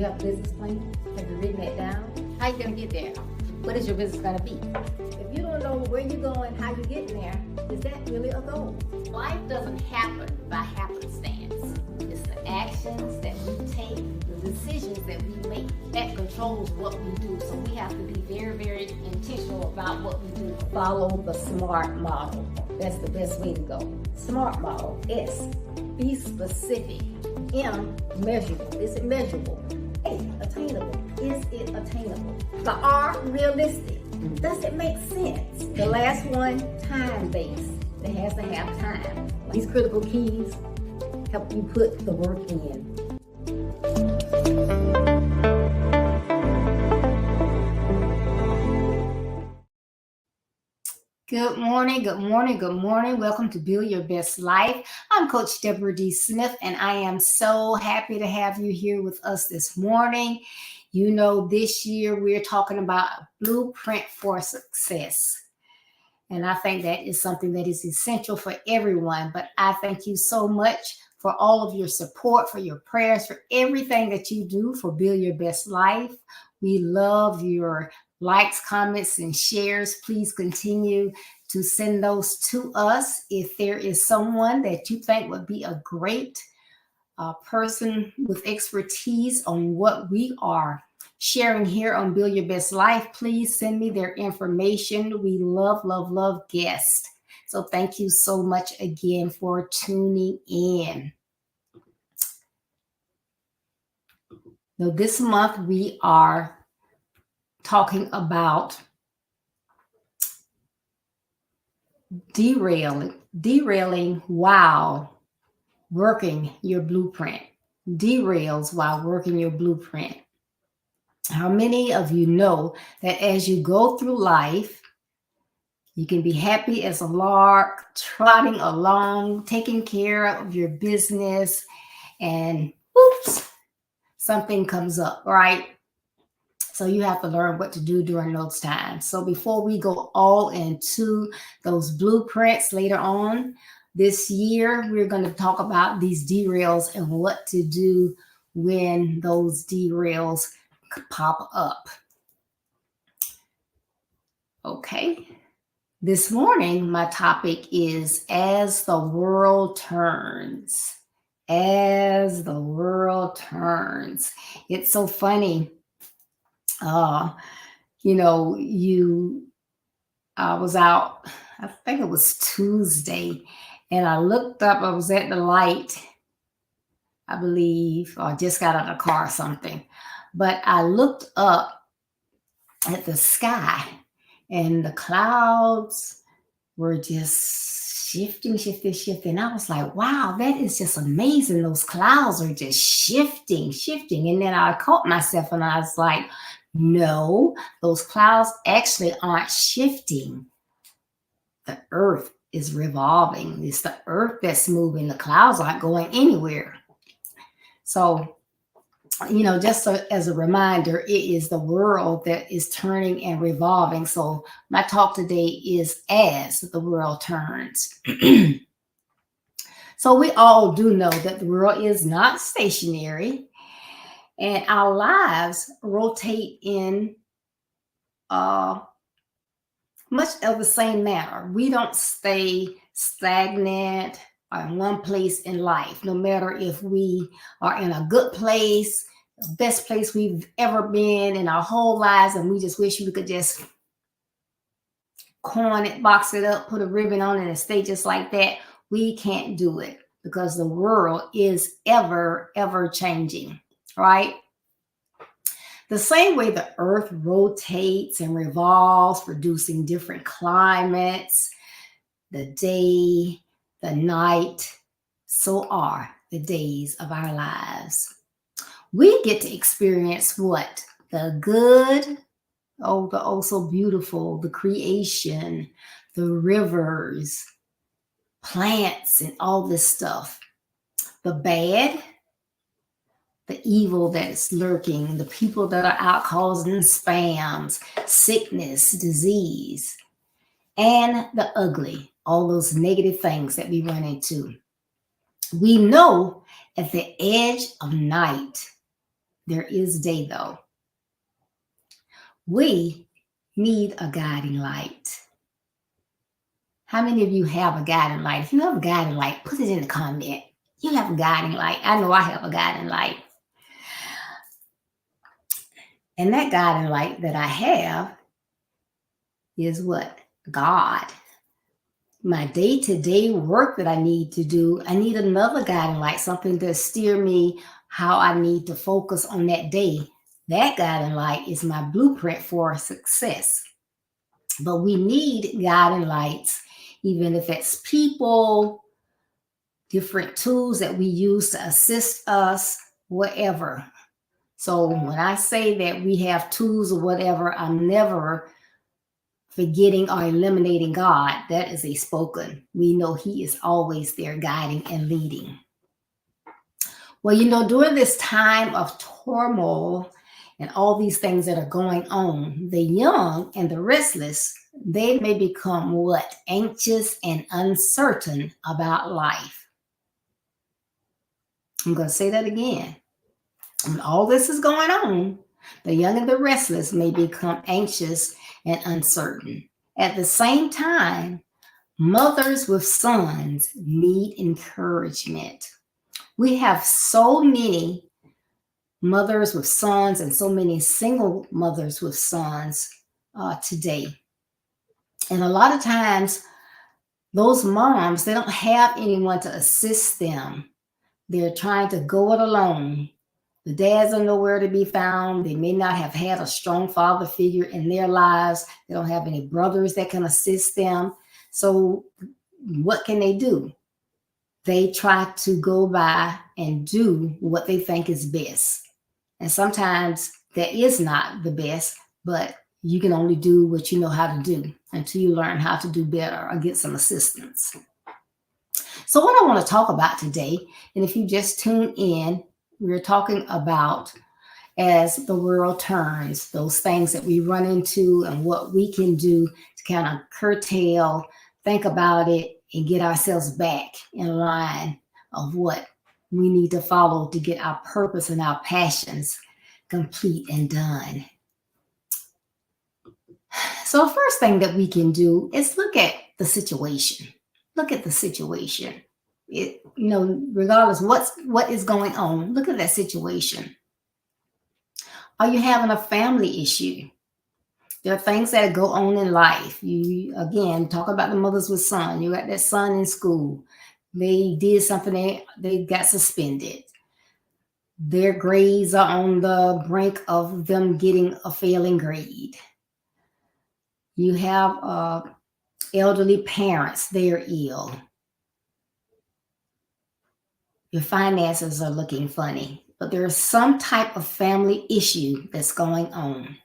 You have a business plan? Have you written that down? How are you going to get there? What is your business going to be? If you don't know where you're going, how you're getting there, is that really a goal? Life doesn't happen by happenstance. It's the actions that we take, the decisions that we make that controls what we do. So we have to be very, very intentional about what we do. Follow the SMART model. That's the best way to go. SMART model. S, be specific. M, measurable. Is it measurable? A, attainable. Is it attainable? The R, realistic. Does it make sense? The last one, time-based. It has to have time. These critical keys help you put the work in. Good morning, good morning, good morning. Welcome to Build Your Best Life. I'm Coach Deborah D. Smith, and I am so happy to have you here with us this morning. You know, this year we're talking about a blueprint for success. And I think that is something that is essential for everyone. But I thank you so much for all of your support, for your prayers, for everything that you do for Build Your Best Life. We love your likes, comments, and shares. Please continue to send those to us. If there is someone that you think would be a great person with expertise on what we are sharing here on Build Your Best Life, please send me their information. We love, love, love guests. So thank you so much again for tuning in. Now, this month we are talking about derailing while working your blueprint. Derails while working your blueprint. How many of you know that as you go through life, you can be happy as a lark, trotting along, taking care of your business, and oops, something comes up, right? So you have to learn what to do during those times. So before we go all into those blueprints later on this year, we're going to talk about these derails and what to do when those derails pop up. Okay. This morning, my topic is as the world turns. As the world turns. It's so funny. I was out, I think it was Tuesday, and I looked up, I was at the light, I believe, or just got out of the car or something. But I looked up at the sky and the clouds were just shifting, shifting, shifting. I was like, wow, that is just amazing. Those clouds are just shifting, shifting. And then I caught myself and I was like, no, those clouds actually aren't shifting. The earth is revolving. It's the earth that's moving. The clouds aren't going anywhere. So, just as a reminder, it is the world that is turning and revolving. So my talk today is as the world turns. So we all do know that the world is not stationary and our lives rotate in much of the same manner. We don't stay stagnant in one place in life, no matter if we are in a good place, the best place we've ever been in our whole lives, and we just wish we could just coin it, box it up, put a ribbon on it, and stay just like that. We can't do it because the world is ever, ever changing, right? The same way the earth rotates and revolves, producing different climates, the day, the night, so are the days of our lives. We get to experience what? The good, the oh so beautiful, the creation, the rivers, plants, and all this stuff. The bad, the evil that is lurking, the people that are out causing spams, sickness, disease, and the ugly, all those negative things that we run into. We know at the edge of night, there is day though. We need a guiding light. How many of you have a guiding light? If you have a guiding light, put it in the comment. You have a guiding light. I know I have a guiding light. And that guiding light that I have is what? God. My day-to-day work that I need to do, I need another guiding light, something to steer me how I need to focus on that day. That guiding light is my blueprint for success. But we need guiding lights, even if it's people, different tools that we use to assist us, whatever. So when I say that we have tools or whatever, I'm never forgetting or eliminating God. That is a spoken. We know He is always there guiding and leading. Well, during this time of turmoil and all these things that are going on, the young and the restless, they may become what? Anxious and uncertain about life. I'm going to say that again. When all this is going on, the young and the restless may become anxious and uncertain. At the same time, mothers with sons need encouragement. We have so many mothers with sons and so many single mothers with sons today. And a lot of times, those moms, they don't have anyone to assist them. They're trying to go it alone. The dads are nowhere to be found. They may not have had a strong father figure in their lives. They don't have any brothers that can assist them. So what can they do? They try to go by and do what they think is best. And sometimes that is not the best, but you can only do what you know how to do until you learn how to do better or get some assistance. So what I want to talk about today, and if you just tune in, we're talking about as the world turns, those things that we run into and what we can do to kind of curtail, think about it, and get ourselves back in line of what we need to follow to get our purpose and our passions complete and done. So the first thing that we can do is look at the situation. Look at the situation. Regardless what is going on, look at that situation. Are you having a family issue? There are things that go on in life. You, again, talk about the mothers with son. You got that son in school. They did something, they got suspended. Their grades are on the brink of them getting a failing grade. You have elderly parents, they're ill. Your finances are looking funny, but there's some type of family issue that's going on.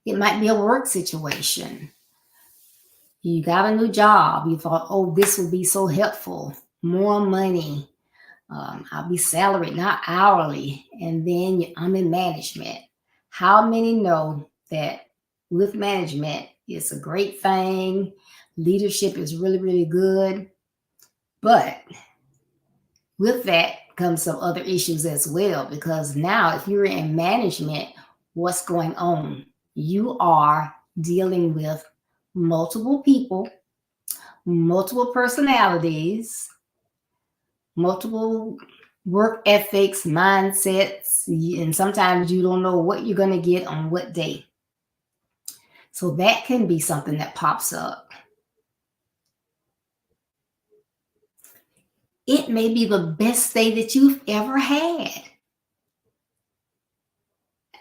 It might be a work situation. You got a new job. You thought, oh, this would be so helpful. More money. I'll be salaried, not hourly. And then I'm in management. How many know that with management, it's a great thing? Leadership is really, really good. But with that comes some other issues as well, because now if you're in management, what's going on? You are dealing with multiple people, multiple personalities, multiple work ethics, mindsets, and sometimes you don't know what you're going to get on what day. So that can be something that pops up. It may be the best day that you've ever had.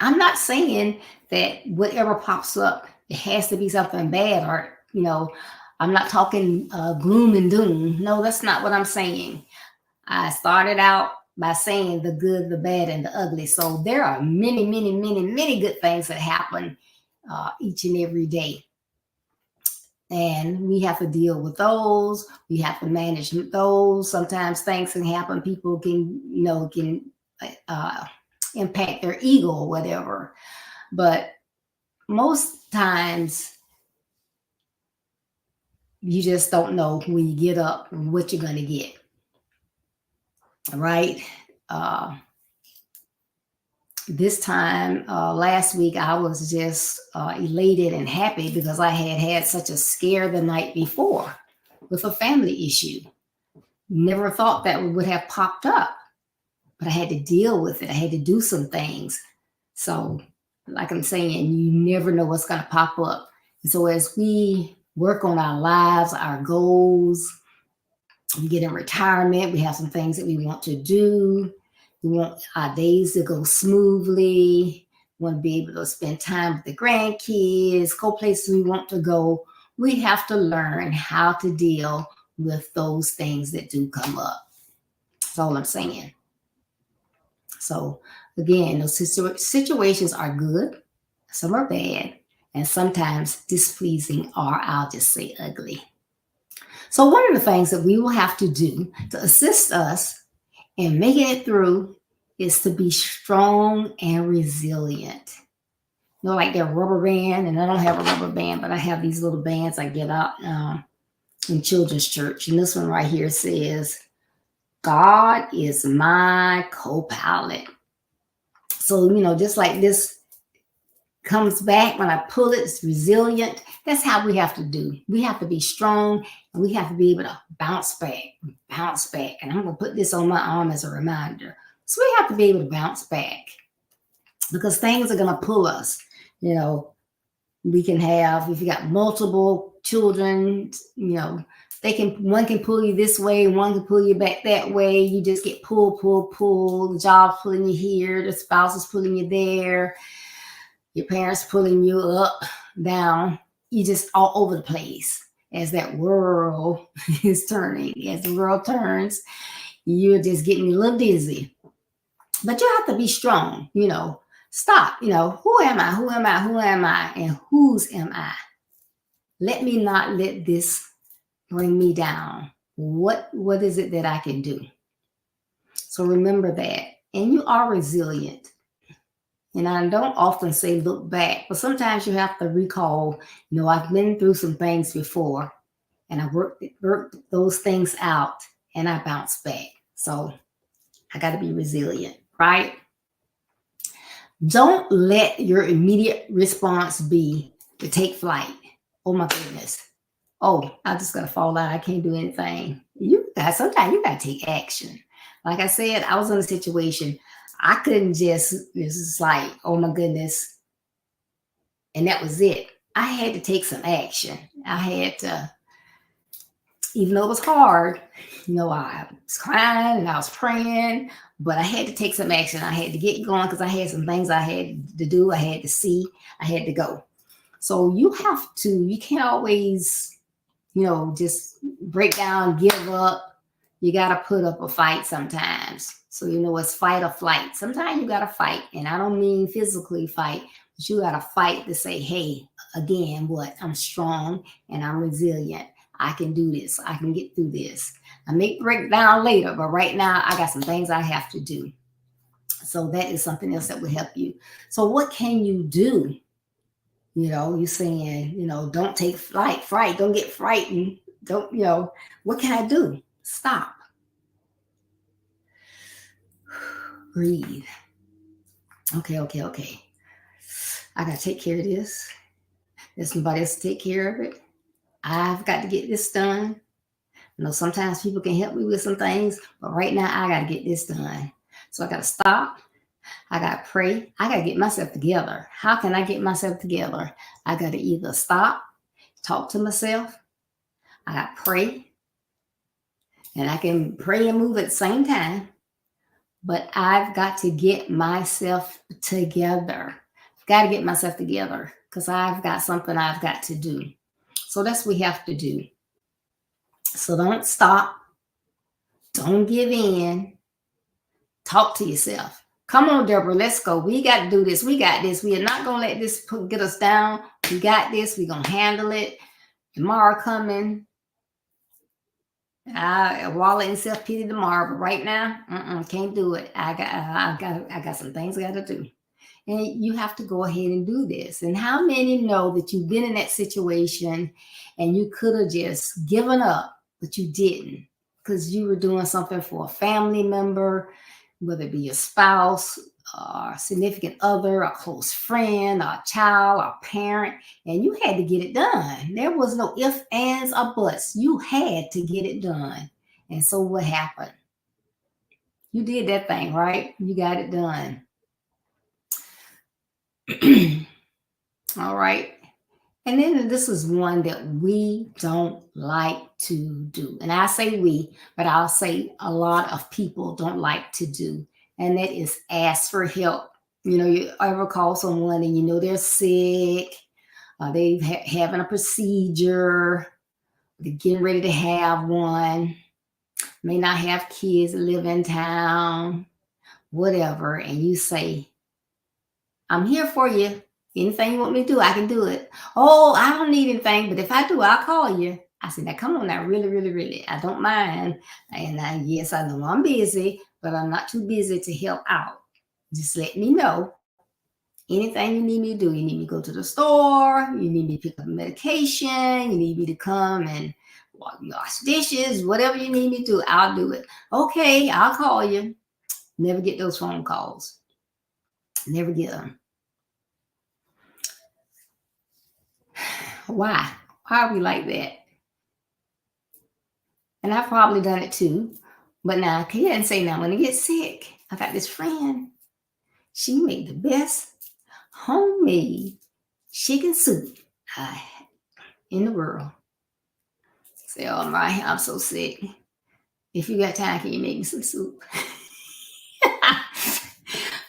I'm not saying that whatever pops up, it has to be something bad, or, I'm not talking gloom and doom. No, that's not what I'm saying. I started out by saying the good, the bad, and the ugly. So there are many, many, many, many good things that happen each and every day. And we have to deal with those. We have to manage those. Sometimes things can happen. People can impact their ego or whatever. But most times, you just don't know when you get up what you're going to get. Right? This time last week, I was just elated and happy because I had such a scare the night before with a family issue. Never thought that would have popped up, but I had to deal with it. I had to do some things. So, like I'm saying, you never know what's going to pop up. And so as we work on our lives, our goals, we get in retirement, we have some things that we want to do. We want our days to go smoothly. We want to be able to spend time with the grandkids, go places we want to go. We have to learn how to deal with those things that do come up. That's all I'm saying. So again, those situations are good, some are bad, and sometimes displeasing, or I'll just say ugly. So one of the things that we will have to do to assist us in making it through is to be strong and resilient. Like that rubber band, and I don't have a rubber band, but I have these little bands I get out in children's church. And this one right here says, God is my co-pilot. So, just like this comes back when I pull it, it's resilient. That's how we have to do. We have to be strong, and we have to be able to bounce back. And I'm going to put this on my arm as a reminder. So we have to be able to bounce back because things are going to pull us. We can have, if you got multiple children, one can pull you this way, one can pull you back that way. You just get pull. The job's pulling you here, the spouse is pulling you there, your parents pulling you up, down. You just all over the place as that world is turning. As the world turns, you're just getting a little dizzy. But you have to be strong, Stop, who am I? Who am I? Who am I? And whose am I? Let me not let this bring me down. What is it that I can do? So remember that. And you are resilient. And I don't often say look back, but sometimes you have to recall, I've been through some things before, and I worked those things out, and I bounced back. So I got to be resilient, right? Don't let your immediate response be to take flight. Oh my goodness. Oh, I'm just going to fall out. I can't do anything. Sometimes you got to take action. Like I said, I was in a situation. I couldn't just, this is like, oh my goodness. And that was it. I had to take some action. I had to Even though it was hard, I was crying and I was praying, but I had to take some action. I had to get going because I had some things I had to do. I had to see, I had to go. So you can't always, just break down, give up. You got to put up a fight sometimes. So, it's fight or flight. Sometimes you got to fight. And I don't mean physically fight, but you got to fight to say, hey, again, what? I'm strong and I'm resilient. I can do this. I can get through this. I may break down later, but right now I got some things I have to do. So that is something else that will help you. So what can you do? You're saying, don't take fright, don't get frightened. Don't, what can I do? Stop. Breathe. Okay. I got to take care of this. There's somebody else to take care of it. I've got to get this done. Sometimes people can help me with some things, but right now I got to get this done. So I got to stop. I got to pray. I got to get myself together. How can I get myself together? I got to either stop, talk to myself. I got to pray. And I can pray and move at the same time. But I've got to get myself together. I've got to get myself together because I've got something I've got to do. So that's what we have to do. So don't stop. Don't give in. Talk to yourself. Come on, Deborah, let's go. We got to do this. We got this. We are not going to let this get us down. We got this. We're going to handle it. Tomorrow coming. I wallow in self-pity tomorrow, but right now, can't do it. I got some things I got to do. And you have to go ahead and do this. And how many know that you've been in that situation and you could have just given up, but you didn't because you were doing something for a family member, whether it be your spouse, or a significant other, a close friend, a child, a parent, and you had to get it done. There was no ifs, ands, or buts. You had to get it done. And so what happened? You did that thing, right? You got it done. All right. And then this is one that we don't like to do. And I say we, but I'll say a lot of people don't like to do. And that is ask for help. You ever call someone and they're sick, they having a procedure, they're getting ready to have one, may not have kids, live in town, whatever. And you say, I'm here for you. Anything you want me to do, I can do it. Oh, I don't need anything, but if I do, I'll call you. I said, now come on now, really, really, really. I don't mind. And yes, I know I'm busy, but I'm not too busy to help out. Just let me know. Anything you need me to do. You need me to go to the store. You need me to pick up medication. You need me to come and wash dishes. Whatever you need me to do, I'll do it. Okay, I'll call you. Never get those phone calls. Never get them. Why? Why are we like that? And I've probably done it too. But now I can't say now when I get sick. I got this friend. She made the best homemade chicken soup in the world. Say, oh my, I'm so sick. If you got time, can you make me some soup?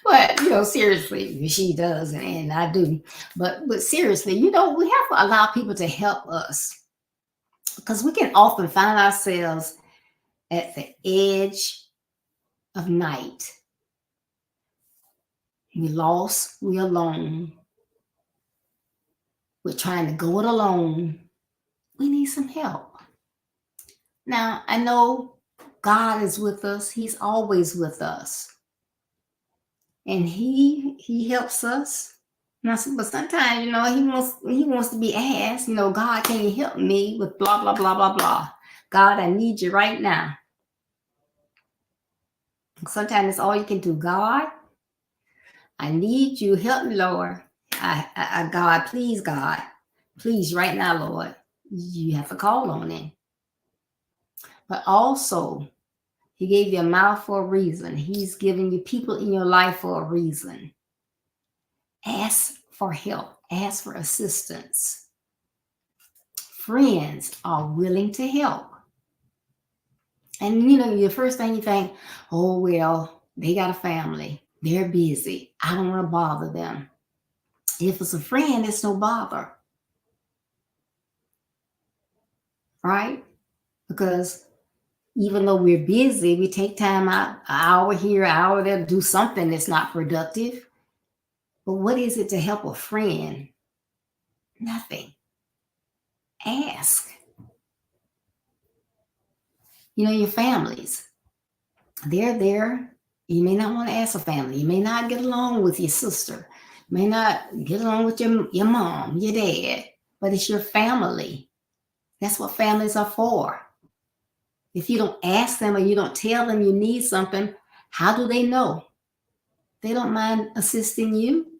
But seriously, she does, and I do. But seriously, we have to allow people to help us because we can often find ourselves at the edge of night. We lost, we alone. We're trying to go it alone. We need some help. Now, I know God is with us. He's always with us. And he helps us. Now, but sometimes, he wants to be asked, God, can you help me with blah, blah, blah, blah, blah. God, I need you right now. Sometimes it's all you can do. God, I need you. Help me, Lord. God, please, right now, Lord. You have to call on him. But also, he gave you a mouth for a reason. He's giving you people in your life for a reason. Ask for help. Ask for assistance. Friends are willing to help. And the first thing you think, oh, well, they got a family. They're busy. I don't want to bother them. If it's a friend, it's no bother, right? Because even though we're busy, we take time out, an hour here, an hour there, to do something that's not productive. But what is it to help a friend? Nothing. Ask. Your families, they're there. You may not want to ask a family. You may not get along with your sister. You may not get along with your mom, your dad, but it's your family. That's what families are for. If you don't ask them or you don't tell them you need something, how do they know? They don't mind assisting you,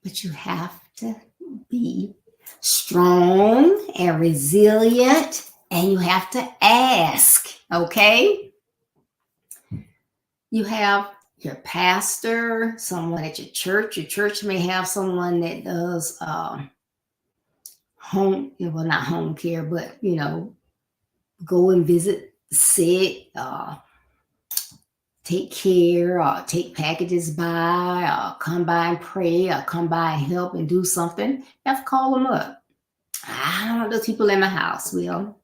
but you have to be strong and resilient, and you have to ask, okay? You have your pastor, someone at your church. Your church may have someone that does not home care, but go and visit the sick, take care, or take packages by, or come by and pray, or come by and help and do something. You have to call them up. I don't know those people in my house. Well,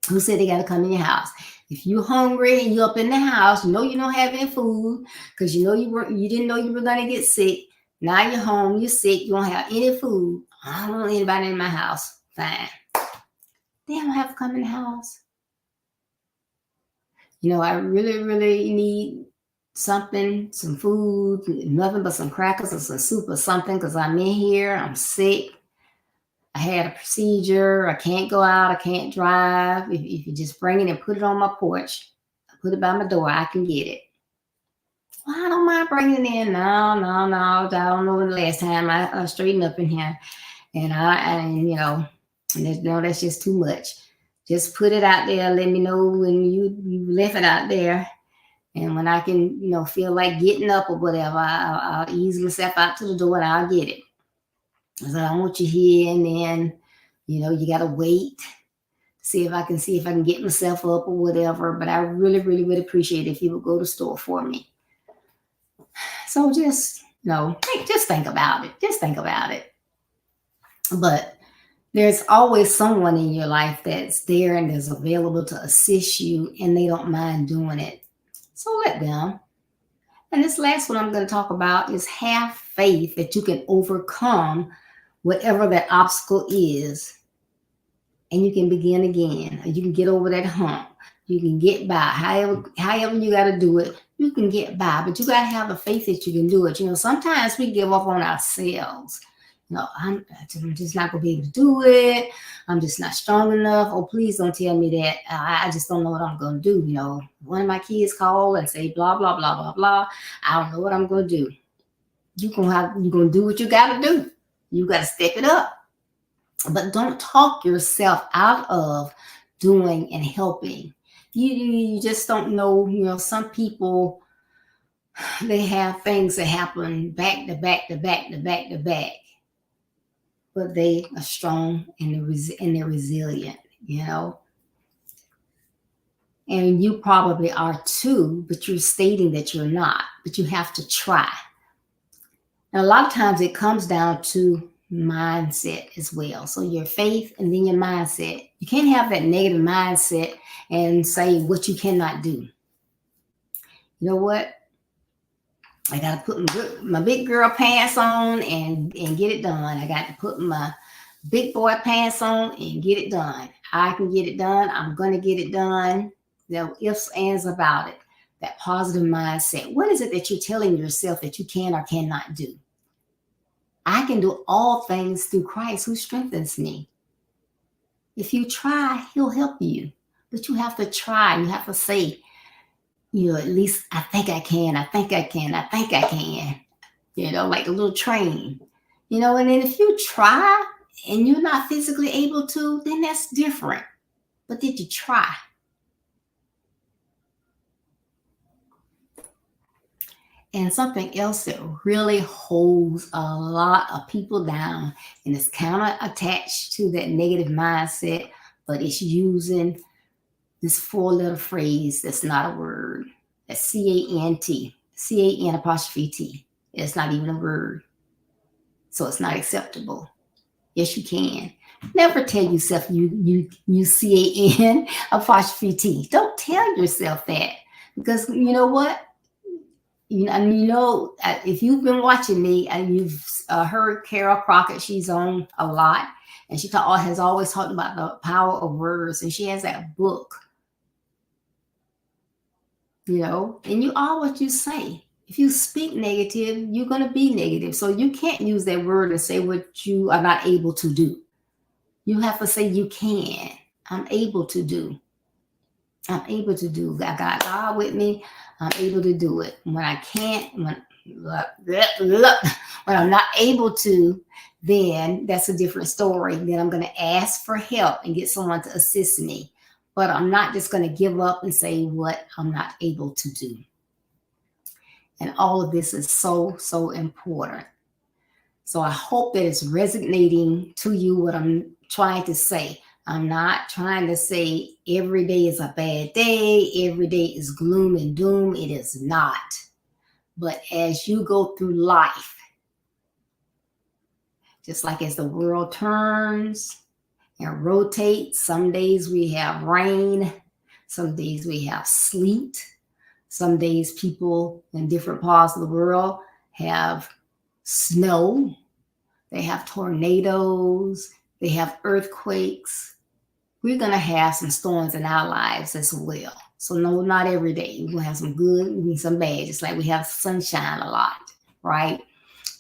who said they got to come in your house? If you're hungry and you're up in the house, you don't have any food because you didn't know you were going to get sick. Now you're home, you're sick, you don't have any food. I don't want anybody in my house. Fine. They don't have to come in the house. I really, really need something, some food, nothing but some crackers or some soup or something because I'm in here, I'm sick. I had a procedure. I can't go out. I can't drive. If you just bring it and put it on my porch, put it by my door, I can get it. Well, I don't mind bringing it in. No. I don't know when the last time I straightened up in here. And that's just too much. Just put it out there. Let me know when you left it out there. And when I can, feel like getting up or whatever, I'll easily step out to the door and I'll get it. Because I don't want you here and then, you got to wait to see if I can get myself up or whatever. But I really, really would appreciate it if you would go to the store for me. So just, just think about it. Just think about it. But there's always someone in your life that's there and is available to assist you, and they don't mind doing it. So let them. And this last one I'm going to talk about is have faith that you can overcome whatever that obstacle is, and you can begin again. Or you can get over that hump. You can get by. However you got to do it, you can get by. But you got to have the faith that you can do it. Sometimes we give up on ourselves. I'm just not going to be able to do it. I'm just not strong enough. Oh, please don't tell me that. I just don't know what I'm going to do. One of my kids call and say, blah, blah, blah, blah, blah. I don't know what I'm going to do. You're going to do what you got to do. You got to step it up. But don't talk yourself out of doing and helping. You just don't know. Some people, they have things that happen back to back to back to back to back. But they are strong and they're resilient, And you probably are too, but you're stating that you're not. But you have to try. And a lot of times it comes down to mindset as well. So your faith and then your mindset. You can't have that negative mindset and say what you cannot do. You know what? I got to put my big girl pants on and get it done. I got to put my big boy pants on and get it done. I can get it done. I'm going to get it done. No ifs, ands about it. That positive mindset. What is it that you're telling yourself that you can or cannot do? I can do all things through Christ who strengthens me. If you try, he'll help you. But you have to try. You have to say, at least I think I can. I think I can. I think I can. Like a little train. And then if you try and you're not physically able to, then that's different. But did you try? And something else that really holds a lot of people down and is kind of attached to that negative mindset, but it's using This four-letter phrase that's not a word. That's C-A-N-T. C-A-N apostrophe T. It's not even a word. So it's not acceptable. Yes, you can. Never tell yourself you C-A-N apostrophe T. Don't tell yourself that. Because you know what? If you've been watching me and you've heard Carol Crockett, she's on a lot, and she has always talked about the power of words, and she has that book, and you are what you say. If you speak negative, you're going to be negative. So you can't use that word and say what you are not able to do. You have to say you can. I'm able to do. I'm able to do. I got God with me. I'm able to do it. When I can't, when I'm not able to, then that's a different story. Then I'm going to ask for help and get someone to assist me. But I'm not just going to give up and say what I'm not able to do. And all of this is so, so important. So I hope that it's resonating to you what I'm trying to say. I'm not trying to say every day is a bad day, every day is gloom and doom. It is not. But as you go through life, just like as the world turns and rotates, some days we have rain, some days we have sleet, some days people in different parts of the world have snow, they have tornadoes, they have earthquakes. We're going to have some storms in our lives as well. So no, not every day. We're going to have some good and some bad, just like we have sunshine a lot, right?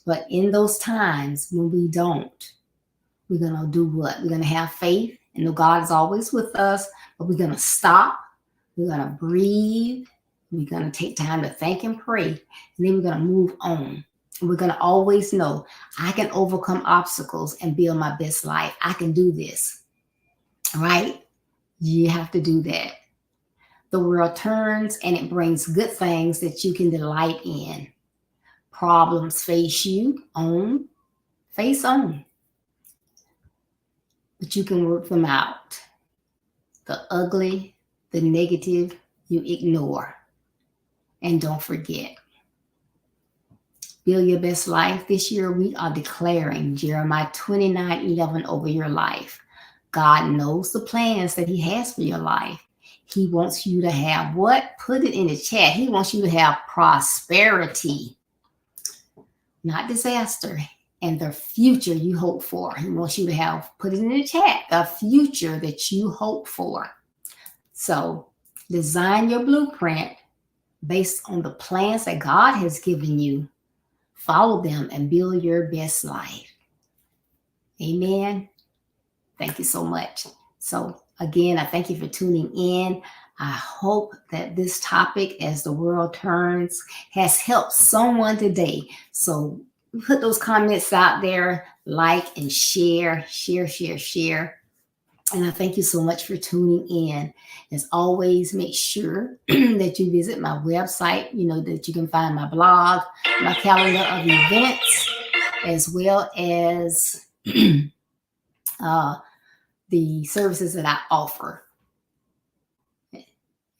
But in those times when we don't, we're going to do what? We're going to have faith and know God is always with us, but we're going to stop. We're going to breathe. We're going to take time to thank and pray, and then we're going to move on. And we're going to always know I can overcome obstacles and build my best life. I can do this. Right? You have to do that. The world turns and it brings good things that you can delight in. Problems face on. But you can work them out. The ugly, the negative, you ignore. And don't forget. Build your best life. This year we are declaring Jeremiah 29:11 over your life. God knows the plans that he has for your life. He wants you to have what? Put it in the chat. He wants you to have prosperity, not disaster, and the future you hope for. He wants you to have, put it in the chat, the future that you hope for. So design your blueprint based on the plans that God has given you. Follow them and build your best life. Amen. Thank you so much. So again, I thank you for tuning in. I hope that this topic, as the world turns, has helped someone today. So put those comments out there, like and share. And I thank you so much for tuning in. As always, make sure that you visit my website, that you can find my blog, my calendar of events, as well as the services that I offer.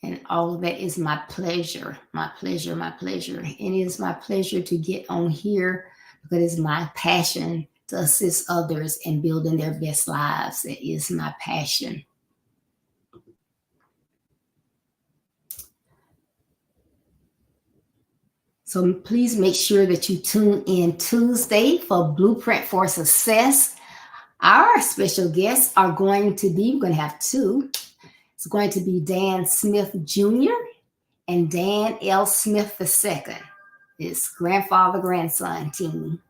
And all of that is my pleasure. And it is my pleasure to get on here because it's my passion to assist others in building their best lives. It is my passion. So please make sure that you tune in Tuesday for Blueprint for Success. Our special guests are going to be, we're going to have two. It's going to be Dan Smith Jr. and Dan L. Smith II. It's grandfather-grandson team.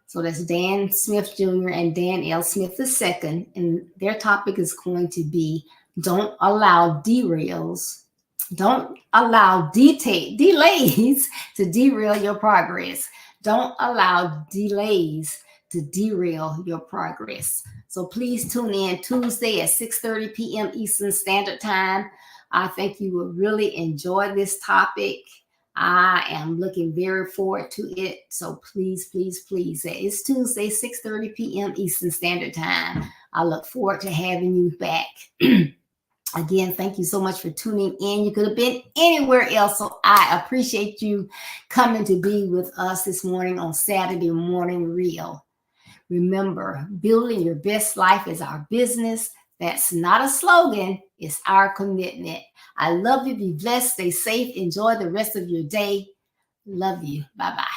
So that's Dan Smith Jr. and Dan L. Smith II. And their topic is going to be don't allow delays to derail your progress. Don't allow delays to derail your progress. So please tune in Tuesday at 6:30 p.m. Eastern Standard Time. I think you will really enjoy this topic. I am looking very forward to it. So please. It's Tuesday, 6:30 p.m. Eastern Standard Time. I look forward to having you back. Again, thank you so much for tuning in. You could have been anywhere else, so I appreciate you coming to be with us this morning on Saturday Morning Real. Remember, building your best life is our business. That's not a slogan, it's our commitment. I love you. Be blessed, stay safe, enjoy the rest of your day. Love you. Bye bye.